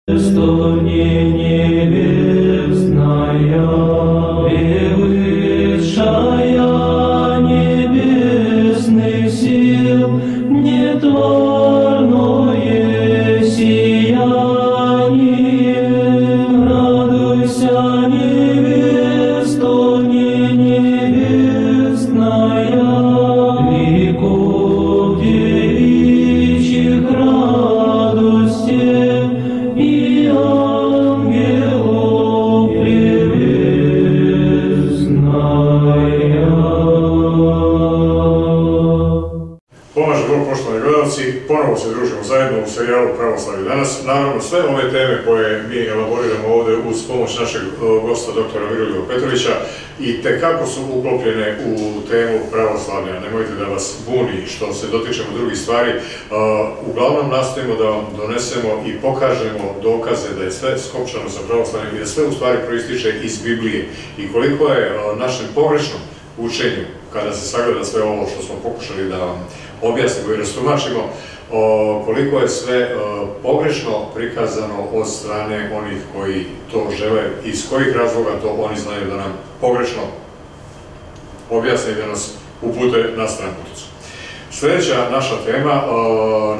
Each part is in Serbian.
Что не небесная, превышая небесных сил, нетворное сияние. Радуйся, невесто не небесная, ликов девичьих радостей. И ангелов превесная. Pomaže Bog, poštovani gledalci, ponovo se družimo zajedno u serijalu Pravoslavlje danas. Naravno, sve ove teme koje mi elaboriramo ovdje uz pomoć našeg gosta, doktora Miroljova Petrovića, i tekako su uklopljene u temu pravoslavlja. Nemojte da vas buni što se dotičemo drugih stvari. Uglavnom nastojimo da vam donesemo i pokažemo dokaze da je sve skopčano sa pravoslavljem i da sve u stvari proističe iz Biblije. I koliko je našem pogrešnom učenju, kada se sagleda sve ovo što smo pokušali da vam objasnimo i rastumačimo, koliko je sve pogrešno prikazano od strane onih koji to žele, iz kojih razloga to oni znaju da nam pogrešno objasne i da nas upute na stranu putu. Sljedeća naša tema,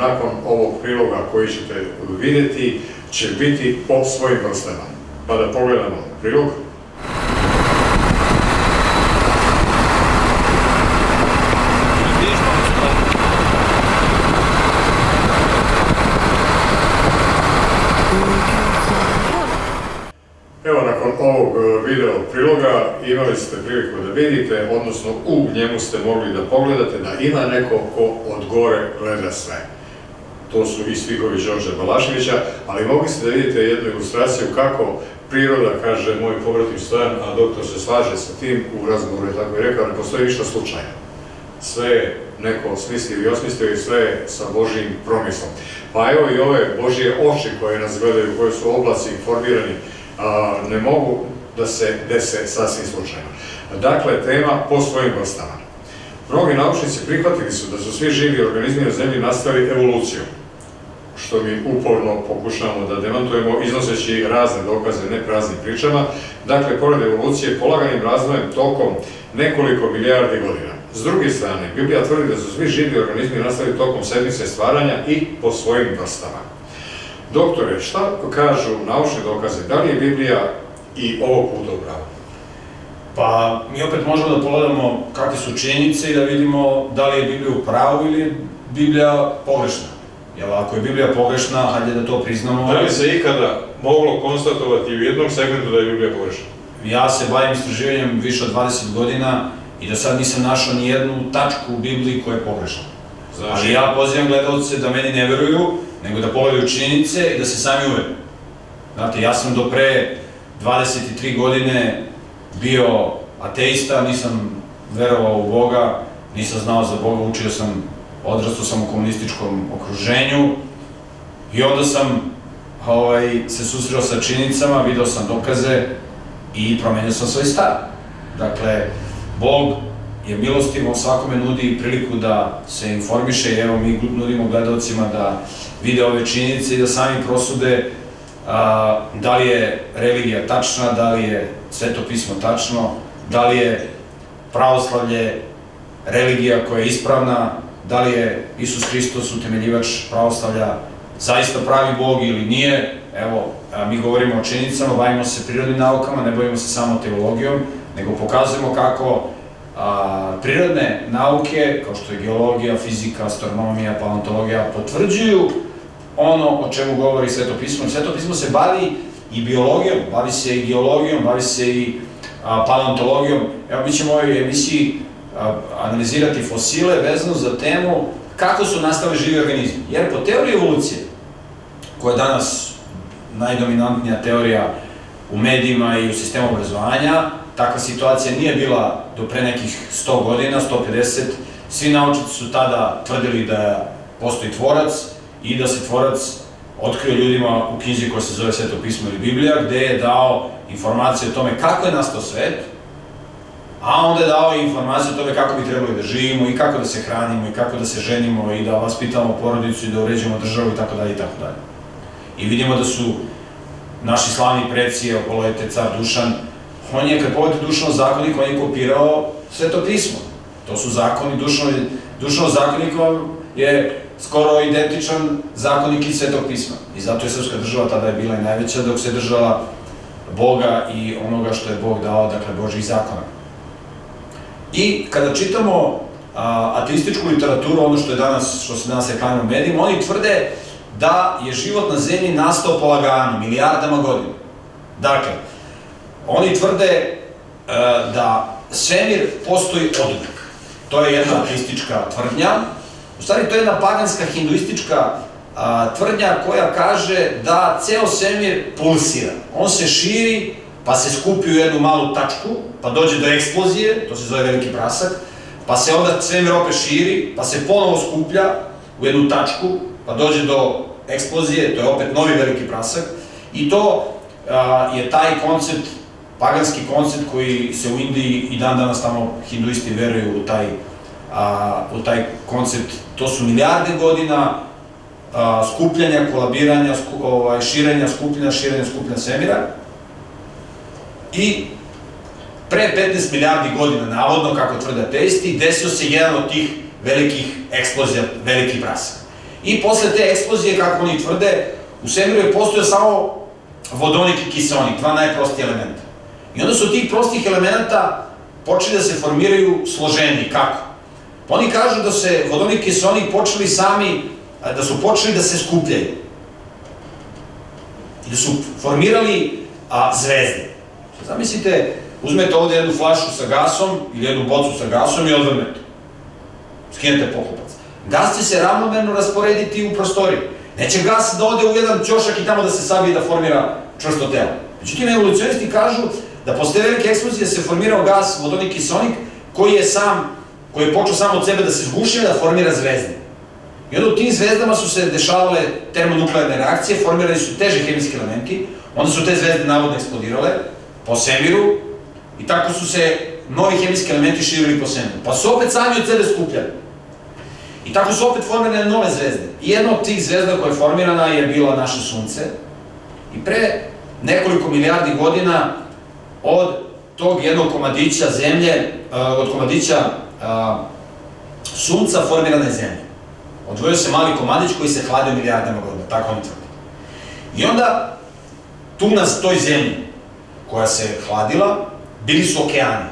nakon ovog priloga koji ćete vidjeti, će biti po svojim vrstama. Pa da pogledamo prilog. Evo, nakon ovog video priloga imali ste priliku da vidite, odnosno u njemu ste mogli da pogledate da ima neko ko od gore gleda sve. To su i stihovi Đorđa Balaševića, ali mogli ste da vidite jednu ilustraciju kako priroda, kaže moj pobratim Stojan, a doktor se slaže sa tim, u razgovoru je tako i rekao, ne postoji ništa slučajno. Sve je neko smislio i osmislio i sve je sa Božijim promislom. Pa evo i ove Božije oči koje nas gledaju, koje su oblaci formirani, ne mogu da se dese sasvim slučajno. Dakle, tema po svojim vrstama. Mnogi naučnici prihvatili su da su svi živi organizmi na zemlji nastali evolucijom, što mi uporno pokušavamo da demantujemo, iznoseći razne dokaze, ne praznim pričama. Dakle, pored evolucije, polaganim razvojem tokom nekoliko milijardi godina. S druge strane, Biblija tvrdi da su svi živi organizmi nastali tokom sedmice stvaranja i po svojim vrstama. Doktore, šta kažu naučni dokaze? Da li je Biblija i ovog puta u pravu? Pa, mi opet možemo da pogledamo kakve su činjenice i da vidimo da li je Biblija u pravu ili je Biblija pogrešna. Jer ako je Biblija pogrešna, hajde da to priznamo. Da li se ikada moglo konstatovati u jednom segmentu da je Biblija pogrešna? Ja se bavim istraživanjem više od 20 godina i do sad nisam našao ni jednu tačku u Bibliji koja je pogrešna. Ali ja pozivam gledalce da meni ne veruju, nego da pogledaju činjenice i da se sami uveru. Znate, ja sam do pre 23 godine bio ateista, nisam verovao u Boga, nisam znao za Boga, učio sam, odrastao sam u komunističkom okruženju i onda sam se susreo sa činjenicama, video sam dokaze i promenio sam svoj stav. Dakle, Bog je milostiv, on svakome nudi priliku da se informiše i evo mi nudimo gledalcima da vide ove činjenice i da sami prosude da li je religija tačna, da li je Sveto pismo tačno, da li je pravoslavlje religija koja je ispravna, da li je Isus Hristos, utemeljivač pravoslavlja, zaista pravi Bog ili nije. Evo, mi govorimo o činjenicama, bavimo se prirodnim naukama, ne bavimo se samo teologijom, nego pokazujemo kako prirodne nauke, kao što je geologija, fizika, astronomija, paleontologija, potvrđuju ono o čemu govori Sveto pismo. Sveto pismo se bavi i biologijom, bavi se i geologijom, bavi se i paleontologijom. Evo, mi ćemo u ovoj emisiji analizirati fosile vezano za temu kako su nastali živi organizmi. Jer po teoriji evolucije, koja je danas najdominantnija teorija u medijima i u sistemu obrazovanja, takva situacija nije bila do pre nekih 100 godina, 150. Svi naučnici su tada tvrdili da postoji tvorac i da se tvorac otkrio ljudima u knjizi koja se zove Sveto pismo ili Biblija, gde je dao informacije o tome kako je nastao svet, a onda je dao informacije o tome kako bi trebali da živimo i kako da se hranimo i kako da se ženimo i da vaspitamo porodicu i da uređujemo državu i tako dalje i tako dalje. I vidimo da su naši slavni preci, pogledajte car Dušan, on je, kad pogledate Dušanov zakonik, on je kopirao Sveto pismo. To su zakoni, Dušanov zakonik je skoro identičan zakonik iz Svetog pisma. I zato je srpska država tada je bila i najveća, dok se držala Boga i onoga što je Bog dao, dakle, Božjih zakona. I kada čitamo ateističku literaturu, ono što se danas reklamira u medijima, oni tvrde da je život na zemlji nastao polagano, milijardama godina. Dakle, oni tvrde da svemir postoji oduvek. To je jedna ateistička tvrdnja. U stvari, to je jedna paganska, hinduistička tvrdnja koja kaže da ceo svemir pulsira. On se širi, pa se skupi u jednu malu tačku, pa dođe do eksplozije, to se zove veliki prasak, pa se onda svemir opet širi, pa se ponovo skuplja u jednu tačku, pa dođe do eksplozije, to je opet novi veliki prasak. I to je taj koncept, paganski koncept koji se u Indiji i dan danas tamo hinduisti veruju u taj koncept. To su milijarde godina skupljanja, kolabiranja, širenja, skupljanja, svemira. I pre 15 milijardi godina, navodno, kako tvrde ateisti, desio se jedan od tih velikih eksplozija, veliki prasak. I posle te eksplozije, kako oni tvrde, u svemiru je postojao samo vodonik i kiseonik, dva najprostija elementa. I onda su od tih prostih elementa počeli da se formiraju složeniji. Kako? Oni kažu da se vodonik i kiseonik počeli sami, da su počeli da se skupljaju. I da su formirali zvezde. Zamislite, uzmete ovde jednu flašu sa gasom ili jednu bocu sa gasom i odvrnete. Skinete poklopac. Gas će se ravnomerno rasporediti u prostoriji. Neće gas da ode u jedan ćošak i tamo da se sabije da formira čvrsto telo. Međutim, evolucionisti kažu da posle velike eksplozije se formirao gas, vodonik i kiseonik, koji je počeo samo od sebe da se zgušava, da formira zvezde. I onda u tim zvezdama su se dešavale termonuklearne reakcije, formirali su teže hemijski elementi, onda su te zvezde navodno eksplodirale po svemiru i tako su se novi hemijski elementi širili po svemiru. Pa su opet sami od sebe skupljali. I tako su opet formirane nove zvezde. I jedna od tih zvezda koja je formirana je bila naše Sunce. I pre nekoliko milijardi godina od tog jednog komadića zemlje, od komadića Sunca formirane zemlje. Odvojio se mali komadić koji se hladio milijardama godina, tako oni tvrdi. I onda, tu na toj zemlji koja se hladila, bili su okeani.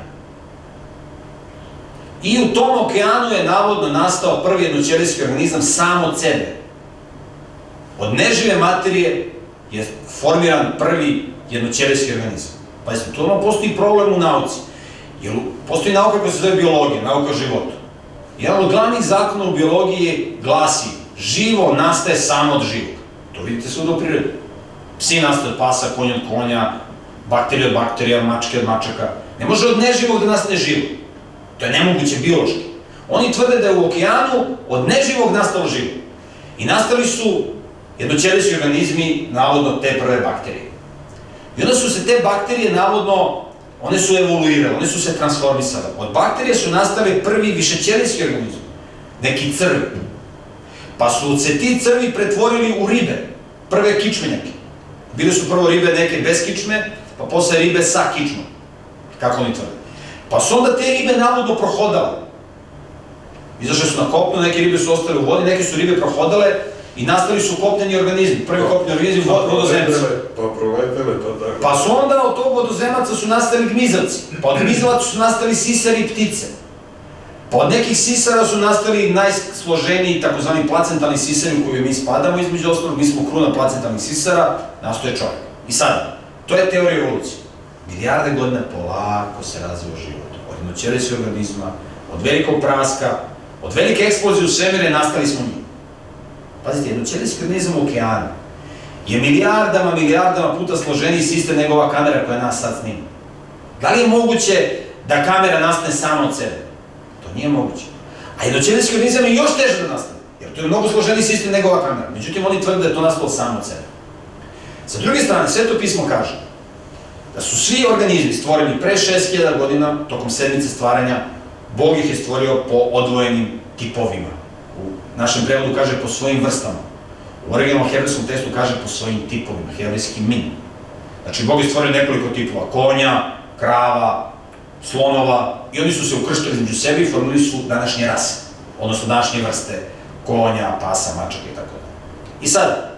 I u tom okeanu je navodno nastao prvi jednoćelijski organizam sam od sebe. Od nežive materije je formiran prvi jednoćelijski organizam. Pazite, tu ono postoji problem u nauci. Jer postoji nauka koja se zove biologija, nauka o životu. Jedan od glavnih zakona u biologiji glasi: živo nastaje samo od živog. To vidite svuda u prirodi. Psi nastaje od pasa, konj od konja, bakterije od bakterija, mačke od mačaka. Ne može od neživog da nastane živo. To je nemoguće biološki. Oni tvrde da je u okeanu od neživog nastalo živo. I nastali su jednoćelijski organizmi, navodno te prve bakterije. I onda su se te bakterije, navodno, one su evoluirale, one su se transformisale. Od bakterije su nastali prvi višećelijski organizmi, neki crvi. Pa su se ti crvi pretvorili u ribe, prve kičmenjake. Bile su prvo ribe neke bez kičme, pa posle ribe sa kičmom, kako oni tvrde. Pa su onda te ribe navodno prohodale. Izašle su na kopno, neke ribe su ostale u vodi, neke su ribe prohodale i nastali su kopneni organizmi. Prvi kopneni organizmi vodozemci. Pa proletele, pa tako. Pa su onda od tog vodozemaca su nastali gmizavci. Pa od gmizavaca su nastali sisari i ptice. Pa od nekih sisara su nastali najsloženiji takozvani placentalni sisari u koju mi spadamo, između ostalog, mi smo kruna placentalnih sisara, nastoje čovjek. I sada, to je teorija evolucije. Milijarde godina polako se razvija život. Od jednoćelijskog organizma, od velikog praska, od velike eksplozije u svemire nastali smo mi. Pazite, jednoćelijski organizam u okeanu je milijardama puta složeniji sistem nego ova kamera koja nas sad snima. Da li je moguće da kamera nastane sama od sebe? To nije moguće. A jednoćelijski organizam je još teže da nastane, jer to je mnogo složeniji sistem nego ova kamera. Međutim, oni tvrde da je to nastalo samo od sebe. Sa druge strane, Sveto pismo kaže da su svi organizmi stvoreni pre 6000 godina, tokom sedmice stvaranja, Bog ih je stvorio po odvojenim tipovima. U našem prevodu kaže po svojim vrstama. U originalnom hebrejskom tekstu kaže po svojim tipovima, hebrejski min. Znači, Bog je stvorio nekoliko tipova, konja, krava, slonova, i oni su se ukrštili između sebe i formili su današnje rase, odnosno današnje vrste konja, pasa, mačaka i tako da. I sad,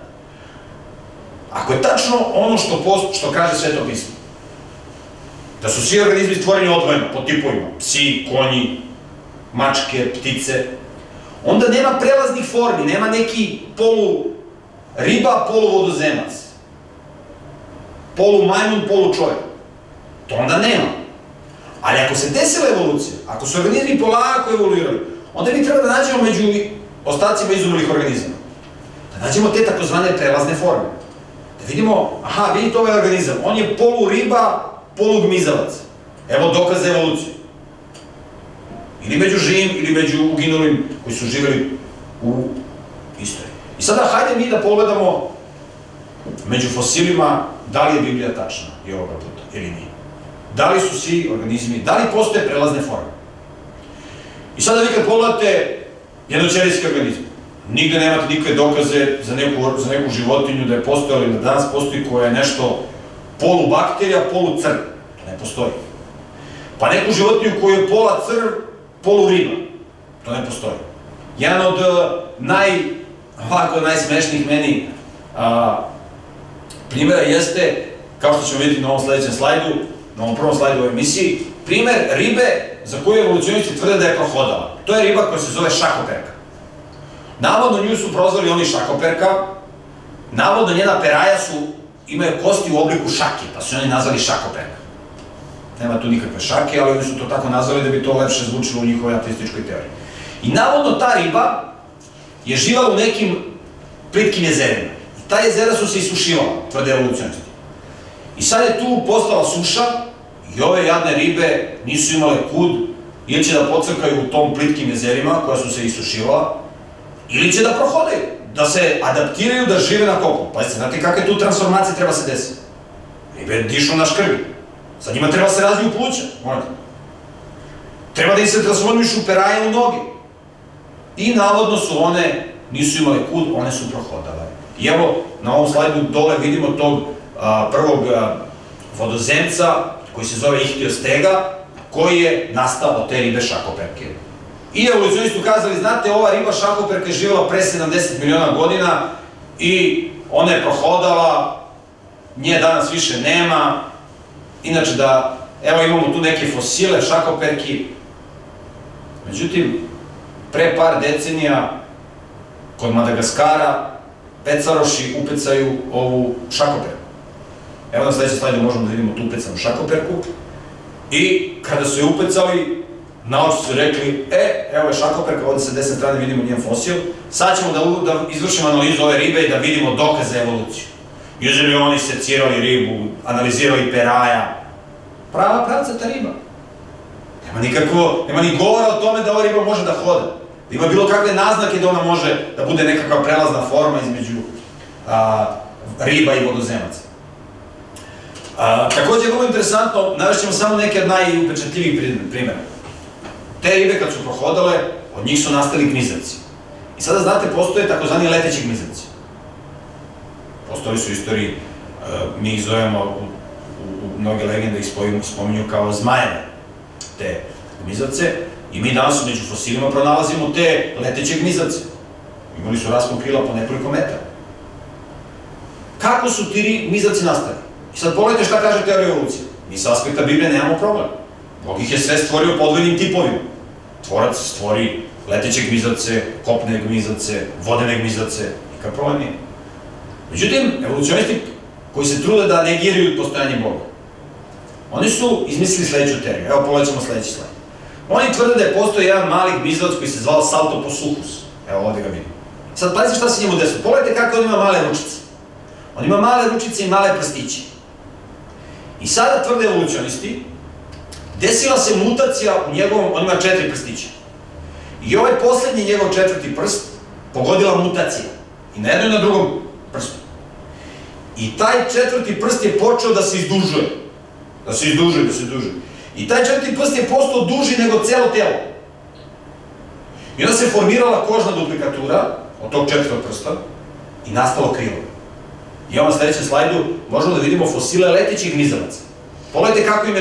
ako je tačno ono što kaže Sveto pismo, da su svi organizmi stvoreni odvojeno, po tipovima, psi, konji, mačke, ptice, onda nema prelaznih formi, nema neki polu riba, polu vodozemac, polu majmun, polu čovjek. To onda nema. Ali ako se desila evolucija, ako su organizmi polako evoluirali, onda mi treba da nađemo među ostacima izumrlih organizama. Da nađemo te takozvane prelazne forme. Da vidimo, aha, vidite ovaj organizam, on je polu riba, polu gmizavac. Evo dokaza evolucije. Ili među živim, ili među uginulim koji su živjeli u istoriji. I sada hajde mi da pogledamo među fosilima da li je Biblija tačna i ovoga puta, ili nije. Da li su svi organizmi, da li postoje prelazne forme. I sada vi kad pogledate jednoćelijski organizam, nigde nemate nikakve dokaze za neku životinju da je postojala ili da danas postoji koja je nešto polu bakterija, polu crv. To ne postoji. Pa neku životinju koja je pola crv, polu riba. To ne postoji. Jedan od najsmešnijih meni primjera jeste, kao što ćemo vidjeti na ovom sledećem slajdu, na ovom prvom slajdu u ovoj emisiji, primer ribe za koju evolucionisti tvrde da je prohodala. To je riba koja se zove šakoperka. Navodno nju su prozvali oni šakoperka, navodno njena peraja imaju kosti u obliku šake, pa su oni nazvali šakoperka. Nema tu nikakve šake, ali oni su to tako nazvali da bi to lepše zvučilo u njihovoj ateističkoj teoriji. I navodno ta riba je živala u nekim plitkim jezerima. I ta jezera su se isušivala, tvrde evolucionisti. I sad je tu postala suša i ove jadne ribe nisu imale kud, ili će da pocrkaju u tom plitkim jezerima koja su se isušivala, ili će da prohodaju, da se adaptiraju da žive na kopnu. Pazite, znate kakve tu transformacije treba se desiti? Ribe dišu na škrbi. Sa njima treba se razviju pluća, morate. Treba da im se transformišu peraje u noge. I navodno su one, nisu imale kud, one su prohodale. I evo, na ovom slajdu dole vidimo tog prvog vodozemca koji se zove Ihtiostega, koji je nastao od te ribe šakoperke. I evolucionisti su kazali, znate, ova riba šakoperka je živjela pre 70 miliona godina i ona je prohodala, nje danas više nema. Inače da, evo imamo tu neke fosile šakoperki. Međutim, pre par decenija kod Madagaskara pecaroši upecaju ovu šakoperku. Evo na sledećem slajdu možemo da vidimo tu upecanu šakoperku. I kada su je upecali, naučnici su rekli, evo je šakoperka, ovde sa desne strane vidimo njen fosil, sad ćemo da izvršimo analizu ove ribe i da vidimo dokaze evoluciju. I uzeli oni secirali ribu, analizirali peraja. Prava pravcata riba. Nema ni govora o tome da ova riba može da hoda. Da ima bilo kakve naznake da ona može da bude nekakva prelazna forma između riba i vodozemaca. Takođe je vrlo interesantno, navešćemo samo neke od najupečatljivijih primjera. Te ribe kad su prohodale, od njih su nastali gmizavci. I sada znate, postoje takozvani leteći gmizavci. Postojali su u istoriji, mi ih zovemo u mnoge legende ih spominju kao zmajeve, te gmizavce, i mi danas među fosilima pronalazimo te leteće gmizavce. Imali su raspon krila po nekoliko metara. Kako su ti gmizavci nastali? I sad pogledajte šta kaže teorija evolucije. Mi sa aspekta Biblije nemamo problem. Bog ih je sve stvorio podvojnim tipovima. Tvorac stvori leteće gmizavce, kopne gmizavce, vodene gmizavce, nikakav problem nije. Međutim, evolucionisti koji se trude da negiraju postojanje Boga, oni su izmislili sledeću teoriju. Evo, pogledat ćemo sledeći slajd. Oni tvrde da je postoji jedan mali gmizavac koji se zvao Saltoposuchus. Evo, ovde ga vidimo. Sad, pazite šta se njemu desilo. Pogledajte kako on ima male ručice. On ima male ručice i male prstiće. I sada tvrde evolucionisti, desila se mutacija u njegovom, on ima 4 prstića. I ovaj poslednji njegov 4. prst pogodila mutacija. I na jednom i na drugom prstu. I taj 4. prst je počeo da se izdužuje. Da se izdužuje. I taj 4. prst je postao duži nego celo telo. I onda se formirala kožna duplikatura od tog 4. prsta. i nastalo krilo. I na sledećem slajdu možemo da vidimo fosile letećih gmizavaca. Pogledajte kako im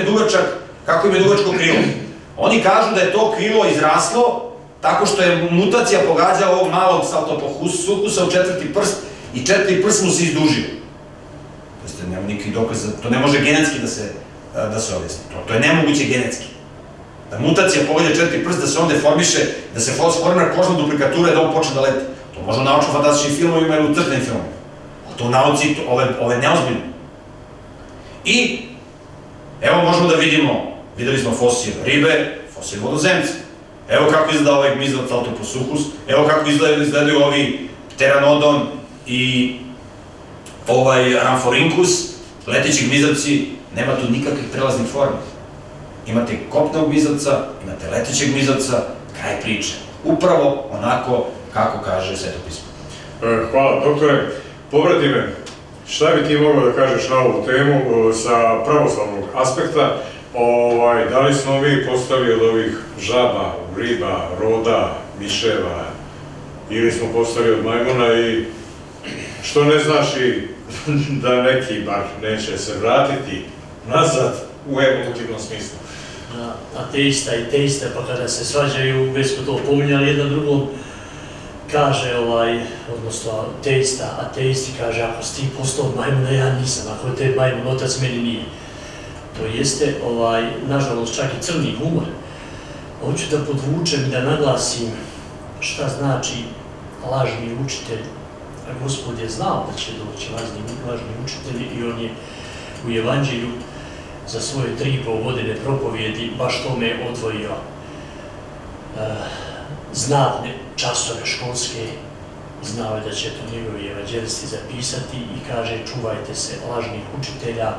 je dugačko krilo. Oni kažu da je to krilo izraslo tako što je mutacija pogađala ovog malog saltoposukusa u četvrti prst i četvrti prst mu se izdužio. Nema nikakvi dokaz, to ne može genetski da se objasni. To je nemoguće genetski. Da mutacija pogađa četvrti prst, da se on deformiše, da se formira kožna duplikatura i da on počne da leti. To može u naučno-fantastičnim filmovima ili u crtenim filmovima. To u nauci, ovo je neozbiljno. I, evo možemo da videli smo fosil ribe, fosil vodozemca. Evo kako izgleda ovaj gmizavac Saltoposuchus, evo kako izgledaju ovi Pteranodon i ovaj Rhamphorhynchus, leteći gmizavci, nema tu nikakvih prelaznih formi. Imate kopnog gmizavca, imate letećeg gmizavca, kraj priče. Upravo onako kako kaže Sveto pismo. Hvala, doktore. Povrati me, šta bi ti mogao da kažeš na ovu temu sa pravoslavnog aspekta? Da li smo mi postali od ovih žaba, riba, roda, miševa, ili smo postali od majmuna i što ne znaš i da neki bar neće se vratiti nazad u evolutivnom smislu? Ateista i teista, pa kada se svađaju, već smo to pominjali jedan drugom, kaže, odnosno teista, ateisti kaže, ako si ti postao od majmuna, ja nisam, ako je te majmun, otac meni nije. To jeste, nažalost, čak i crni humor. Hoću da podvučem i da naglasim šta znači lažni učitelj. A Gospod je znao da će doći lažni učitelji i on je u Evanđelju za svoje 3,5 godine propovjedi baš tome odvojio znatne časove školske. Znao je da će to njegovi evanđelisti zapisati i kaže čuvajte se lažnih učitelja.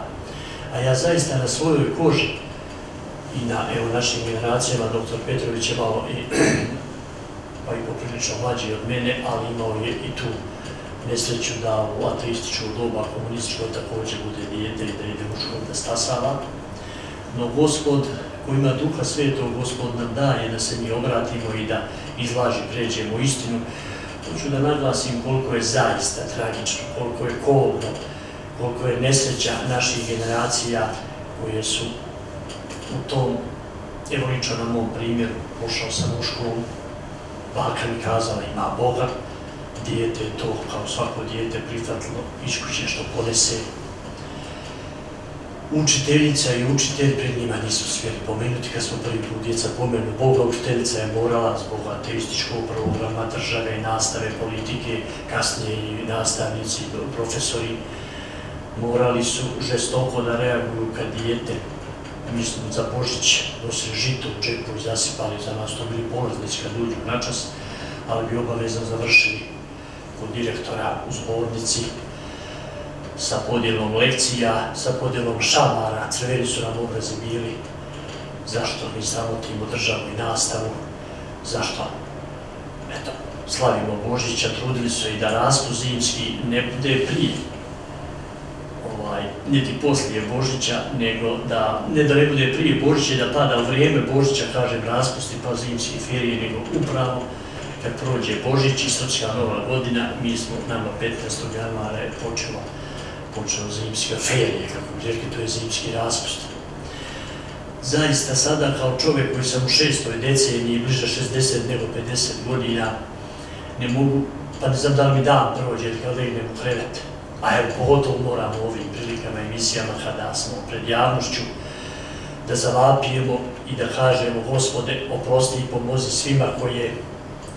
A ja zaista na svojoj koži i na našim generacijama, doktor Petrović je malo pa i poprilično mlađi od mene, ali imao je i tu nesreću da u ateističko doba, komunističko također bude dijete i da ide u školu da stasava. No Gospod, ko ima Duha Svetog, Gospod nam daje da se mi obratimo i da iz laži pređemo istinu. Hoću da naglasim koliko je zaista tragično, koliko je kobno, koliko je nesreća naših generacija koje su u tom, evo lično na mom primjeru, pošao sam u školu, baka mi kazala ima Boga, dijete je to kao svako dijete prihvatilo iz kuće što ponese. Učiteljica i učitelj pred njima nisu smjeli pomenuti, kad smo prvi put djeca pomenu Boga, učiteljica je morala zbog ateističkog programa, države, nastave, politike, kasnije i nastavnici, profesori, morali su žestoko da reaguju kad dijete, mislim za Božić, nosili žito u džepu i zasipali za nas, to bili polaznici kad uđu na čas, ali bi obavezno završili kod direktora u zbornici sa podjelom lekcija, sa podjelom šamara, crveni su nam obrazi bili. Zašto mi sramotimo državu i nastavu? Zašto? Eto, slavimo Božića, trudili su i da raspust zimski ne bude prije, niti poslije Božića, nego da ne bude prije Božića i da pada u vrijeme Božića, kažem, raspusti pa zimski ferije, nego upravo kad prođe Božić i srpska nova godina, mi smo, nama 15. januara je počelo zimska ferije, kako bi rekli, to je zimski raspust. Zaista sada kao čovjek koji sam u 6. deceniji, bliže 60 nego 50 godina, ne mogu, pa ne znam da li mi dan prođe ili kad legnem u krevet. A evo, pogotovo moramo u ovim prilikama, emisijama, kada smo pred javnošću, da zavapijemo i da kažemo, Gospode, oprosti i pomozi svima koje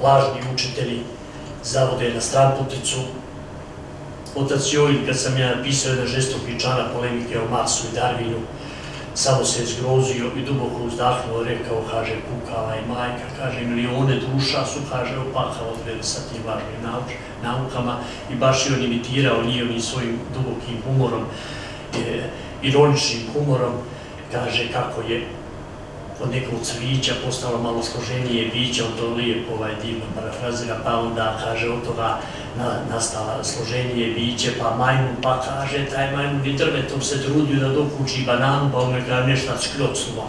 lažni učitelji zavode na stranputicu. Otac Jovin, kad sam ja napisao jedan žestoki članak polemike o Marsu i Darwinu, samo se zgrozio i duboko uzdahnuo, rekao, kaže, kukala i majka, kaže, milione duša su, kaže, opaka odveli sa tim važnim naukama i baš je on imitirao njihovim svojim dubokim humorom, ironičnim humorom, kaže kako je od nekog cvića postalo malo složenije biće, on to lijepo divno parafrazira, pa onda kaže od toga nastala složenije biće, pa majmun, pa kaže taj majmun i drvetom se trudio da dokući bananu, pa on ga nešto skrocnuo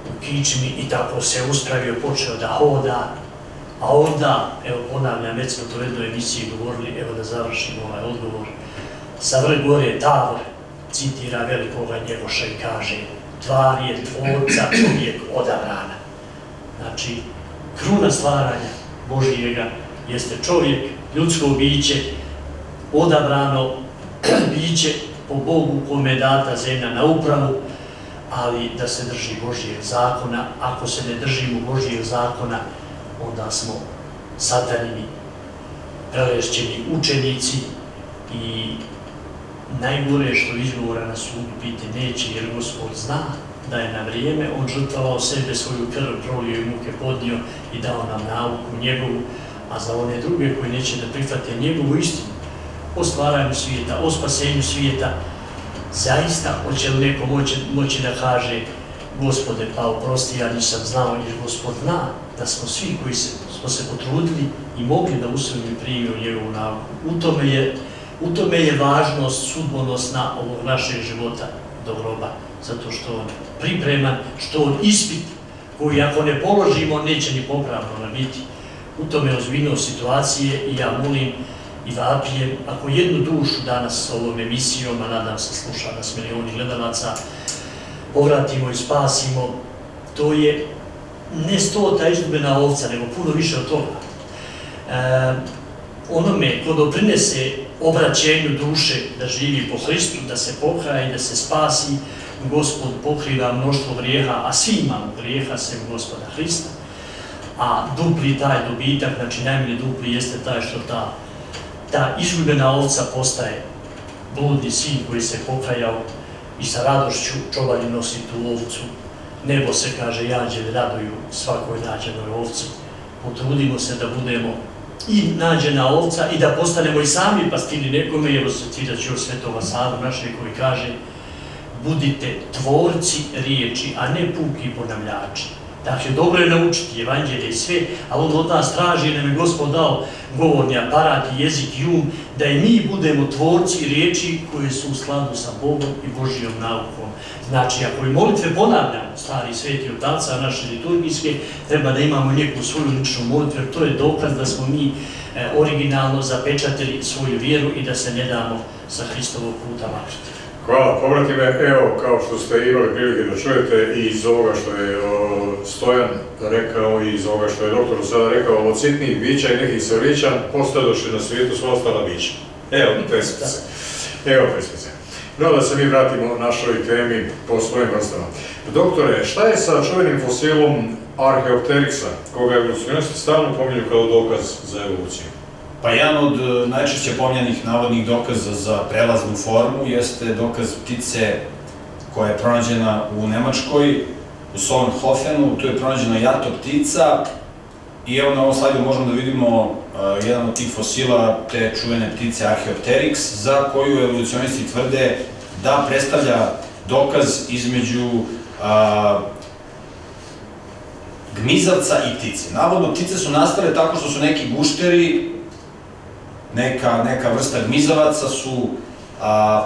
u kičmi i tako se uspravio, počeo da hoda A onda, evo ponavljam, već smo to u jednoj emisiji govorili, evo da završimo ovaj odgovor, sa vrh gore Tavor citira velikoga Njegoša i kaže: tvar je tvorca čovjek odabrana. Znači, kruna stvaranja Božijega jeste čovjek, ljudsko biće, odabrano biće po Bogu kome je data zemlja na upravu, ali da se drži Božijeg zakona. Ako se ne držimo Božijeg zakona, onda smo satanini, prelešćeni učenici i najgore što izgovora na sudu biti neće, jer Gospod zna da je na vrijeme on žrtvovao sebe, svoju krv prolio i muke podnio i dao nam nauku njegovu, a za one druge koji neće da prihvate njegovu istinu o stvaranju svijeta, o spasenju svijeta, zaista hoće li neko moći da kaže: Gospode, pa oprosti, ja nisam znao, jer Gospod zna da smo svi koji smo se potrudili i mogli da usvojimo i primimo njegovu nauku. U tome je važnost sudbonosna ovog našeg života do groba, zato što on pripreman, što on ispit koji ako ne položimo neće ni popravno biti. U tome je ozbiljnost situacije i ja molim i vapijem, ako jednu dušu danas s ovom emisijom, a nadam se sluša nas milioni gledalaca, povratimo i spasimo, to je ne 100 izgubljena ovca, nego puno više od toga. Onome ko doprinese obraćenju duše da živi po Hristu, da se pokaje i da se spasi, Gospod pokriva mnoštvo grijeha, a svi imamo grijeha sem Gospoda Hrista. A dupli taj dobitak, znači najmanje dupli, jeste taj što ta izgubljena ovca postaje bludni sin koji se pokajao i sa radošću čovari nosi tu ovcu. Nebo se, kaže, jađevi raduju svakoj nađenoj ovci. Potrudimo se da budemo i nađena ovca i da postanemo i sami pastiri nekome. Evo se citirat ću od Svetova Sava našeg koji kaže: budite tvorci riječi, a ne puki ponavljači. Dakle, dobro je naučiti evanđelje i sve, ali on od nas traži, nam je Gospod dao govorni aparat i jezik i um, da i mi budemo tvorci riječi koje su u skladu sa Bogom i Božijom naukom. Znači, ako i molitve ponavljamo, stari sveti otaca naše liturgijske, treba da imamo neku svoju ličnu molitvu, jer to je dokaz da smo mi originalno zapečatili svoju vjeru i da se ne damo sa Hristovog puta makriti. Hvala, povratime. Evo, kao što ste imali prilike da čujete i iz ovoga što je Stojan rekao i iz ovoga što je doktor sada rekao, od sitnih bića i nekih svelića postadoše na svijetu sva ostala bića. Evo, pesmice. Evo pesmice. No, da se mi vratimo našoj temi po svojim vrstama. Doktore, šta je sa čuvenim fosilom Archaeopteryxa, koga evolucionisti stalno pominju kao dokaz za evoluciju? Pa jedan od najčešće pominjanih navodnih dokaza za prelaznu formu jeste dokaz ptice koja je pronađena u Nemačkoj, u Solnhofenu. Tu je pronađena jato ptica i evo na ovom slajdu možemo da vidimo jedan od tih fosila te čuvene ptice Archaeopteryx, za koju evolucionisti tvrde da predstavlja dokaz između gmizavca i ptice. Navodno, ptice su nastale tako što su neki gušteri, neka vrsta gmizavaca su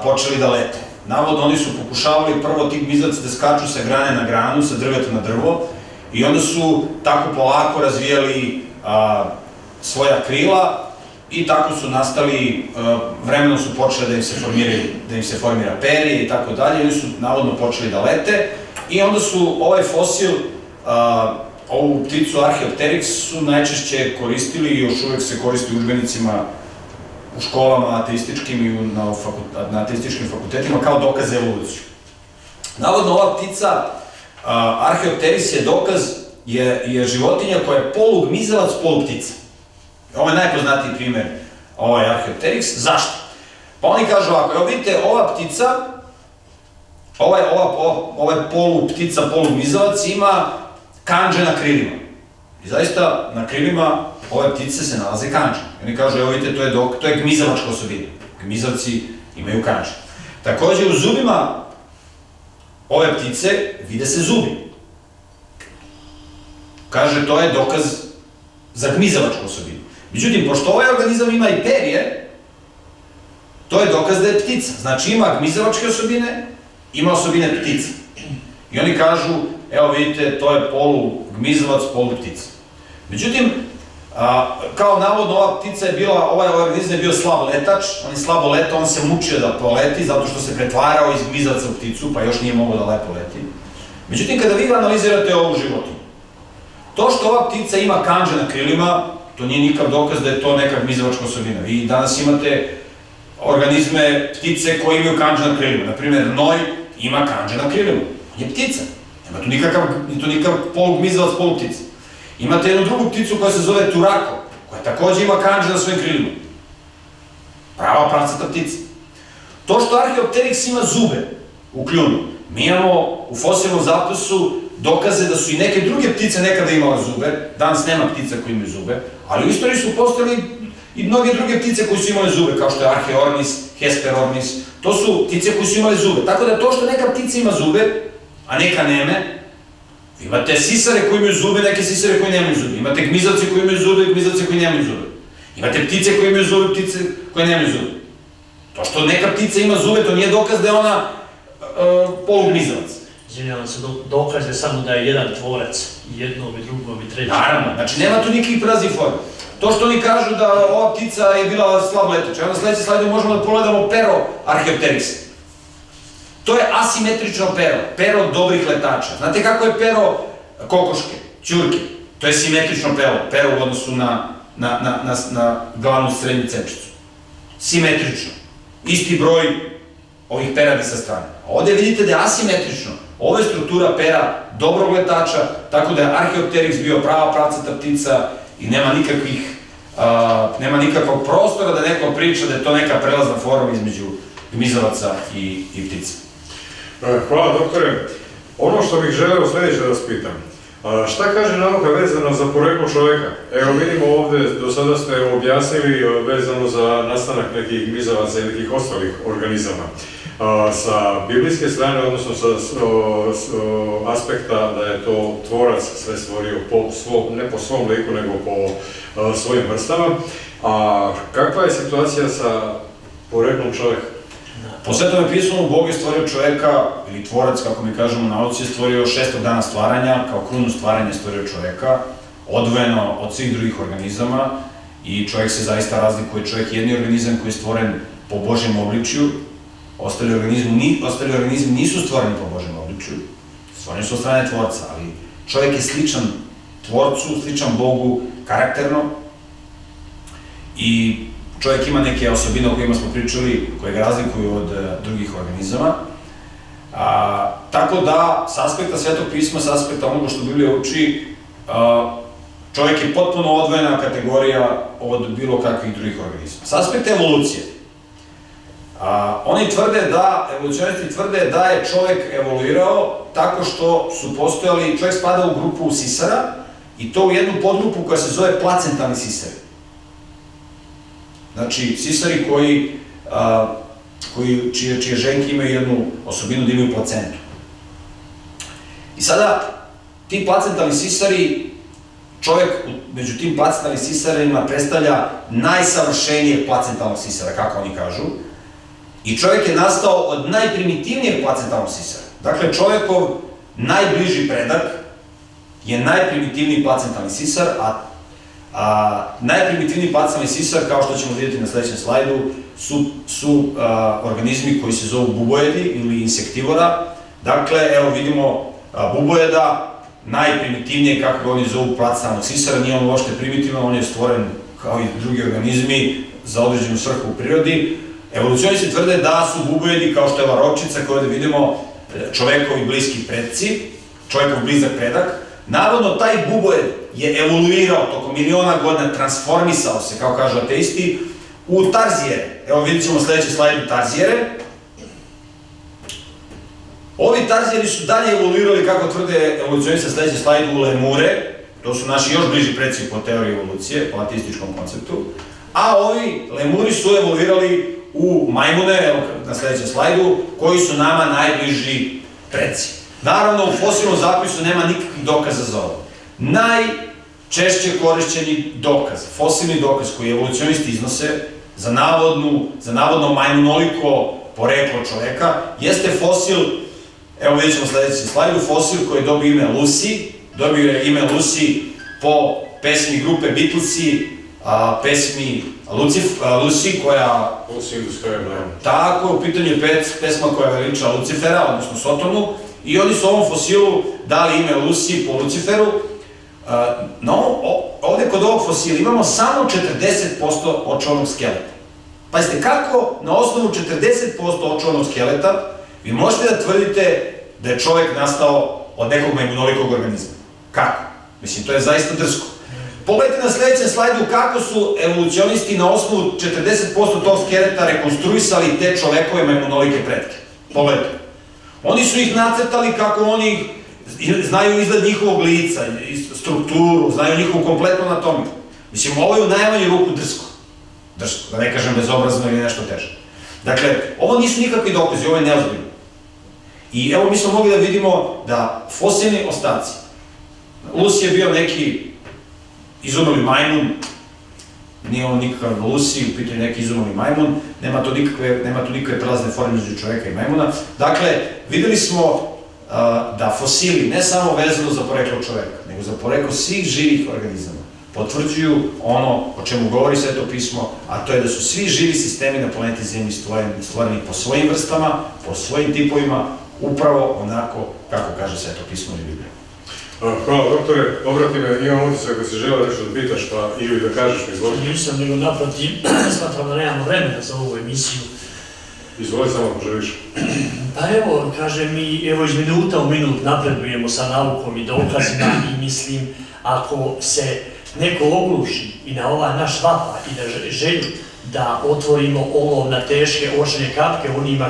počeli da lete. Navodno, oni su pokušavali prvo ti gmizavci da skaču sa grane na granu, sa drveta na drvo, i onda su tako polako razvijali svoja krila i tako su nastali, vremenom su počeli da im se formira perje i tako dalje, i oni su navodno počeli da lete, i onda su ovaj fosil, ovu pticu Archaeopteryx su najčešće koristili i još uvek se koristi u udžbenicima u školama ateističkim i na ateističkim fakultetima kao dokaz za evoluciju. Navodno, ova ptica Archaeopteryx je dokaz, je životinja koja je polugmizavac, poluptica. Ovo je najpoznatiji primer ovaj Archaeopteryx. Zašto? Pa oni kažu ovako, evo vidite, ova ptica, ovaj poluptica, polugmizavac ima kandže na krilima. I zaista na krilima ove ptice se nalaze kandže. I oni kažu, evo vidite, to je gmizavačka osobina. Gmizavci imaju kandže. Takođe, u zubima ove ptice vide se zubi. Kaže, to je dokaz za gmizavačku osobinu. Međutim, pošto ovaj organizam ima i perje, to je dokaz da je ptica. Znači, ima gmizavačke osobine, ima osobine ptice. I oni kažu, evo vidite, to je polugmizavac, poluptica. Međutim, Kao navodno ova ptica je bila, ovaj organizam je bio slab letač, on je slabo letao, on se mučio da poleti zato što se pretvarao iz gmizavca u pticu, pa još nije mogao da lepo leti. Međutim, kada vi analizirate ovu životinju, to što ova ptica ima kandže na krilima, to nije nikakav dokaz da je to neka gmizavačka osobina. Vi danas imate organizme, ptice koje imaju kandže na krilima. Naprimjer, noj ima kandže na krilima. On je ptica. Nema tu nikakav polugmizavac, poluptica. Imate jednu drugu pticu koja se zove turako, koja takođe ima kandže na svojim krilima. Prava pravcata ptica. To što Archaeopteryx ima zube u kljunu, mi imamo u fosilnom zapisu dokaze da su i neke druge ptice nekada imala zube, danas nema ptica koje imaju zube, ali u istoriji su postojali i mnoge druge ptice koje su imale zube, kao što je Archaeornis, Hesperornis, to su ptice koje su imale zube. Tako da to što neka ptica ima zube, a neka neme, imate sisare koji imaju zube, neke sisare koji nemaju zube, imate gmizavce koji imaju zube i gmizavce koji nemaju zube, imate ptice koji imaju zube, ptice koje nemaju zube. To što neka ptica ima zube, to nije dokaz da je ona polugmizavac. Izvinjavam se, dokaz je samo da je jedan tvorac, jednom i drugom i trećem. Naravno, znači nema tu nikakvih praznih forma. To što oni kažu da ova ptica je bila slab letač, evo na sledećem slajdu možemo da pogledamo pero Archaeopteryxa. To je asimetrično pero, pero dobrih letača. Znate kako je pero kokoške, ćurke? To je simetrično pero u odnosu na glavnu srednju cepčicu. Simetrično. Isti broj ovih peradi sa strane. Ovde vidite da je asimetrično. Ovo je struktura pera dobrog letača, tako da je Archaeopteryx bio prava pravcata ptica i nema nikakvog prostora da neko priča da je to neka prelazna forma između gmizavaca i ptica. Hvala, doktore. Ono što bih želeo sledeće da vas pitam, šta kaže nauka vezano za poreklo čoveka? Evo vidimo ovde, do sada ste objasnili vezano za nastanak nekih gmizavaca i nekih ostalih organizama. Sa biblijske strane, odnosno sa aspekta da je to tvorac sve stvorio ne po svom liku, nego po svojim vrstama. A kakva je situacija sa poreklom čoveka? Po Svetom pismu, Bog je stvorio čoveka, ili tvorac, kako mi kažemo u nauci, je stvorio 6. dana stvaranja, kao krunu stvaranja je stvorio čoveka, odvojeno od svih drugih organizama, i čovek se zaista razlikuje. Čovek je jedni organizam koji je stvoren po Božjem obličju, ostali organizmi nisu stvoreni po Božjem obličju, stvoreni su od strane tvorca, ali čovek je sličan tvorcu, sličan Bogu karakterno, i čovjek ima neke osobine o kojima smo pričali, koje ga razlikuju od drugih organizama. Tako da, s aspekta Svetog pisma, s aspekta onoga što Biblija uči, čovjek je potpuno odvojena kategorija od bilo kakvih drugih organizama. S aspekta evolucije, oni tvrde da, evolucionisti tvrde da je čovjek evoluirao tako što su postojali, čovjek spada u grupu sisara, i to u jednu podgrupu koja se zove placentalni sisari. Znači, sisari čije ženke imaju jednu osobinu da imaju placentu. I sada, ti placentalni sisari, čovjek među tim placentalnim sisarima predstavlja najsavršenijeg placentalnog sisara, kako oni kažu, i čovjek je nastao od najprimitivnijeg placentalnog sisara. Dakle, čovjekov najbliži predak je najprimitivniji placentalni sisar, a najprimitivniji placentalni sisar, kao što ćemo vidjeti na sledećem slajdu, su organizmi koji se zovu bubojedi ili insektivora. Dakle, evo vidimo bubojeda, najprimitivnije, kako ga oni zovu, placentalnog sisara, nije on uopšte primitivan, on je stvoren kao i drugi organizmi za određenu svrhu u prirodi. Evolucionisti tvrde da su bubojedi, kao što je ova ročica koju ovde vidimo, čovekovi bliski predci, čovekov blizak predak. Navodno, taj bubojed je evoluirao tokom miliona godina, transformisao se, kao kažu ateisti, u tarzijere. Evo vidit ćemo sledeći slajdu tarzijere. Ovi tarzijeri su dalje evoluirali, kako tvrde evolucionisti na sledećem slajdu, u lemure. To su naši još bliži predci po teoriji evolucije, po ateističkom konceptu. A ovi lemuri su evoluirali u majmune, evo na sledećem slajdu, koji su nama najbliži predci. Naravno, u fosilnom zapisu nema nikakvih dokaza za ovo. Najčešće korišćeni dokaz, fosilni dokaz koji evolucionisti iznose za navodno majmunoliko poreklo čoveka, jeste fosil, evo vidjet ćemo sledeći slajdu, fosil koji je dobio ime Lucy. Dobio je ime Lucy po pesmi grupe Beatlesi, pesmi Lucy, koja... Lucy in the Sky, da. Tako, u pitanju je pesma koja veliča Lucifera, odnosno Sotonu, i oni su ovom fosilu dali ime Lucy po Luciferu. Ovde kod ovog fosila imamo samo 40% očovanog skeleta. Pazite, kako na osnovu 40% očovanog skeleta vi možete da tvrdite da je čovek nastao od nekog majmunolikog organizma? Kako? Mislim, to je zaista drsko. Pogledajte na sledećem slajdu kako su evolucionisti na osnovu 40% tog skeleta rekonstruisali te čovekove majmunolike pretke. Pogledajte. Oni su ih nacrtali kako oni znaju izgled njihovog lica, strukturu, znaju njihovu kompletnu anatomiju. Mislim, ovo je u najmanju ruku drsko. Drsko, da ne kažem bezobrazno ili nešto teže. Dakle, ovo nisu nikakvi dokazi, ovo je neozbiljno. I evo mi smo mogli da vidimo da fosilni ostaci. Lucy je bio neki izumrli majmun, nije on nikakav Lucy, u pitanju neki izumrli majmun, nema tu nikakve prelazne forme između čoveka i majmuna. Dakle, videli smo da fosili, ne samo vezano za poreklo čoveka, nego za poreklo svih živih organizama, potvrđuju ono o čemu govori Sveto pismo, a to je da su svi živi sistemi na planeti Zemlji stvoreni po svojim vrstama, po svojim tipovima, upravo onako kako kaže Sveto pismo ili Biblija. Hvala, doktore. Obrati me, imam utisak da si želeo nešto da pitaš, pa ili da kažeš mi, izvoli. Nisam, nego naprotiv, smatram da nemamo vremena za ovu emisiju. Izvoli samo ako želiš. Pa evo, kažem mi, evo iz minuta u minut napredujemo sa naukom i dokazima i mislim, ako se neko ogluši i na ovaj naš vapa i na želju da otvorimo olov na teške očne kapke onima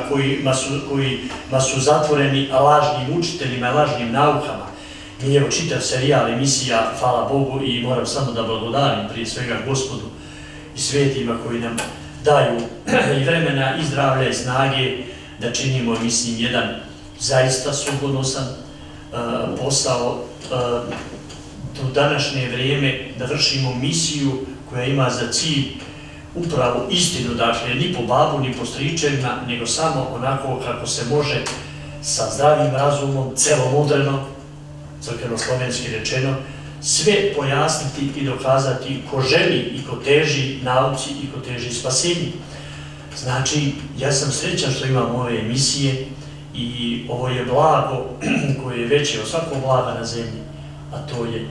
kojima su zatvoreni lažnim učiteljima i lažnim naukama. Mi evo čitav serijal emisija, hvala Bogu, i moram samo da blagodarim prije svega Gospodu i svetima koji nam daju i vremena i zdravlja i snage da činimo, mislim, jedan zaista sudbonosan posao u današnje vrijeme, da vršimo misiju koja ima za cilj upravo istinu, dakle, ni po babu, ni po stričevima, nego samo onako kako se može sa zdravim razumom, celomudreno, crkveno-slovenski rečeno, sve pojasniti i dokazati ko želi i ko teži nauci i ko teži spasenju. Znači, ja sam srećan što imam ove emisije i ovo je blago koje je veće od svakog blaga na zemlji, a to je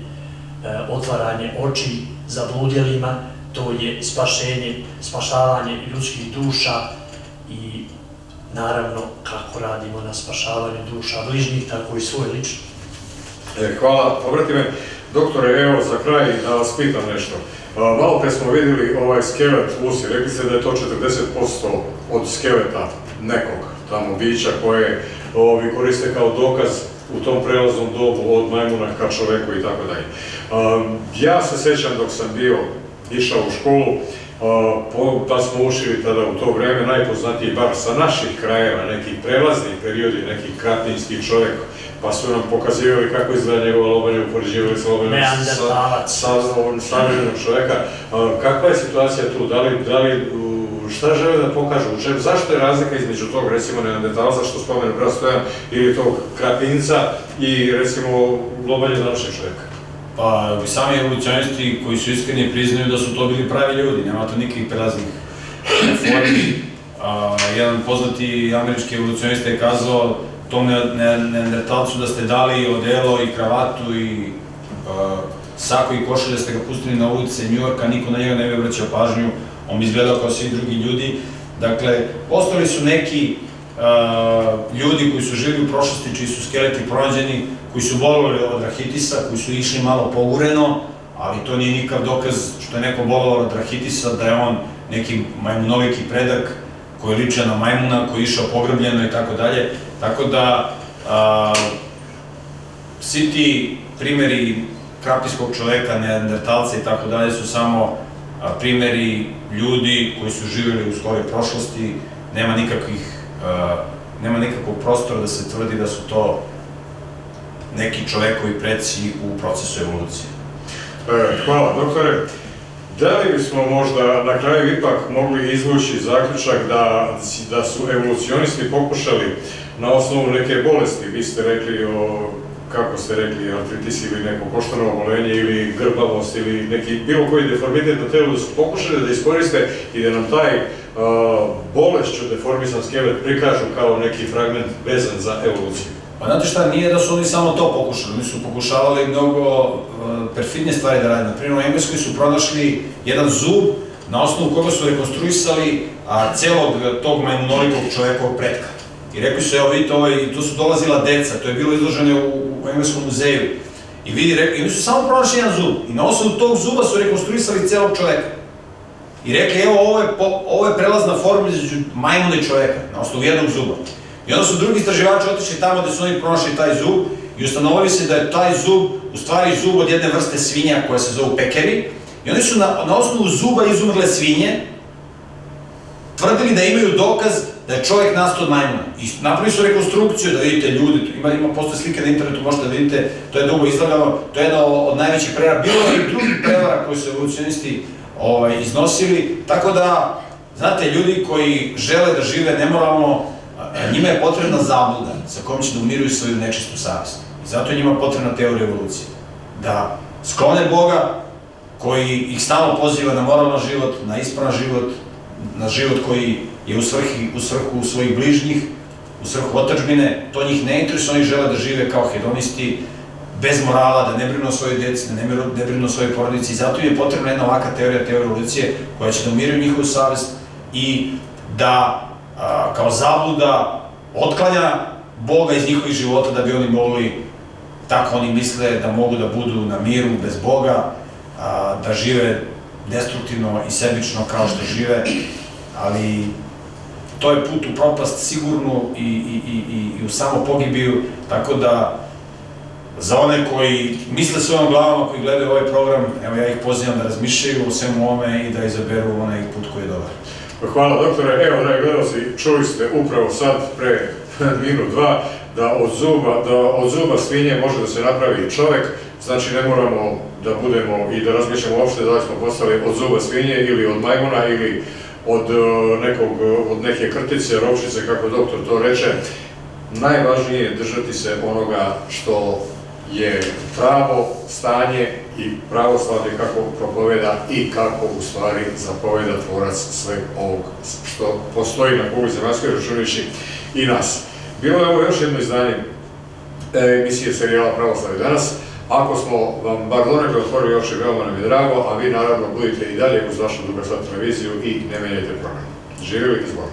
otvaranje oči zabludjelima, to je spašavanje ljudskih duša i naravno kako radimo na spašavanju duša bližnjih, tako i svoje lično. Hvala, obrati me. Doktore, evo za kraj da vas pitam nešto. Malo pre smo vidjeli ovaj skelet Lucy, rekli ste da je to 40% od skeleta nekog tamo bića koje vi koriste kao dokaz u tom prelaznom dobu od majmuna ka čoveku i tako dalje. Ja se sjećam dok sam išao u školu, pa smo učili tada u to vreme najpoznatiji, bar sa naših krajeva, nekih prelaznih periodi, nekih kratninskih čovjek, pa su nam pokazivali kako izgleda njegova lobanja, upoređivali sa lobanjom savremenog čovjeka. Kakva je situacija tu? Šta žele da pokažu? Zašto je razlika između tog, recimo, neandertalca, što spomenu brat Stojan, ili tog kratinca i, recimo, lobanja današnjeg čovjeka? Pa, sami evolucionisti koji su iskreni priznaju da su to bili pravi ljudi, nema to nikakvih prelaznih formi. Jedan poznati američki evolucionista je kazao tom neandertalcu da ste dali odelo i kravatu i sako i košulje, ste ga pustili na ulice Njujorka, niko na njega ne bi obraćao pažnju, on bi izgledao kao svi drugi ljudi. Dakle, postali su neki ljudi koji su živjeli u prošlosti, čiji su skeleti pronađeni, koji su bolovali od rahitisa, koji su išli malo pogureno, ali to nije nikakav dokaz što je neko bolovao od rahitisa, da je on neki majmunoliki predak koji liče na majmuna, koji je išao pogrbljeno i tako dalje. Tako da, svi ti primjeri krapinskog čoveka, neandertalca i tako dalje su samo primjeri ljudi koji su živjeli u skoroj prošlosti, nema nikakvog prostora da se tvrdi da su to neki čovekovi preci u procesu evolucije. Hvala, doktore. Da li bismo možda na kraju ipak mogli izvući zaključak da su evolucionisti pokušali na osnovu neke bolesti, vi ste rekli o kako ste rekli, artritis ili neko koštano obolenje ili grbavost ili neki bilo koji deformitet na telu, da su pokušali da iskoriste i da nam taj bolešću deformisan skelet prikažu kao neki fragment vezan za evoluciju. Pa znate šta, nije da su oni samo to pokušali, oni su pokušavali mnogo perfidnije stvari da rade. Naprimjer, u Engleskoj su pronašli jedan zub na osnovu koga su rekonstruisali celog tog majmunolikog čovekovog pretka. I rekli su, evo vidite, tu su dolazila deca, to je bilo izloženo u Engleskom muzeju. I oni su samo pronašli jedan zub i na osnovu tog zuba su rekonstruisali celog čoveka. I rekli, evo, ovo je prelazna forma između majmuna i čoveka, na osnovu jednog zuba. I onda su drugi istraživači otišli tamo gde su oni pronašli taj zub i ustanovili se da je taj zub u stvari zub od jedne vrste svinja koja se zovu pekeri. I oni su na osnovu zuba izumrle svinje tvrdili da imaju dokaz da je čovjek nastao od majmuna. I napravili su rekonstrukciju da vidite ljudi, postoje slike na internetu, možete da vidite, to je dugo izlagano, to je jedna od najvećih prevara. Bilo je i drugih prevara koji su evolucionisti iznosili, tako da, znate, ljudi koji žele da žive nemoralno, njima je potrebna zabluda sa kojom će da umiruju svoju nečistu savest. I zato je njima potrebna teorija evolucije. Da sklone Boga, koji ih stalno poziva na moralan život, na ispravan život, na život koji je u svrhu svojih bližnjih, u svrhu otadžbine, to njih ne interesuje, oni žele da žive kao hedonisti, bez morala, da ne brinu o svojoj deci, da ne brinu o svojoj porodici. I zato im je potrebna jedna ovaka teorija evolucije koja će da umiruju njihovu savest i da kao zabluda otklanja Boga iz njihovih života da bi oni mogli, tako oni misle, da mogu da budu na miru bez Boga, da žive destruktivno i sebično kao što žive, ali to je put u propast sigurnu i u samopogibiju, tako da za one koji misle svojom glavom, koji gledaju ovaj program, evo ja ih pozivam da razmišljaju o svemu ovome i da izaberu onaj put koji je dobar. Hvala doktore, evo dragi gledalci, čuli ste upravo sad pre minut, dva, da od zuba svinje može da se napravi čovek, znači ne moramo da budemo i da razmišljamo uopšte da li smo postali od zuba svinje ili od majmuna ili od neke krtice, rovčice, kako doktor to reče. Najvažnije je držati se onoga što je pravo stanje i pravoslavlje kako propoveda i kako u stvari zapoveda tvorac sve ovog što postoji na kugli zemaljskoj, računajući i nas. Bilo je ovo još jedno izdanje emisije serijala Pravoslavlje danas. Ako smo vam bar donekle otvorili oči, veoma nam je drago, a vi naravno budite i dalje uz vašu Duga Svat televiziju i ne menjajte program. Živjeli i zbog.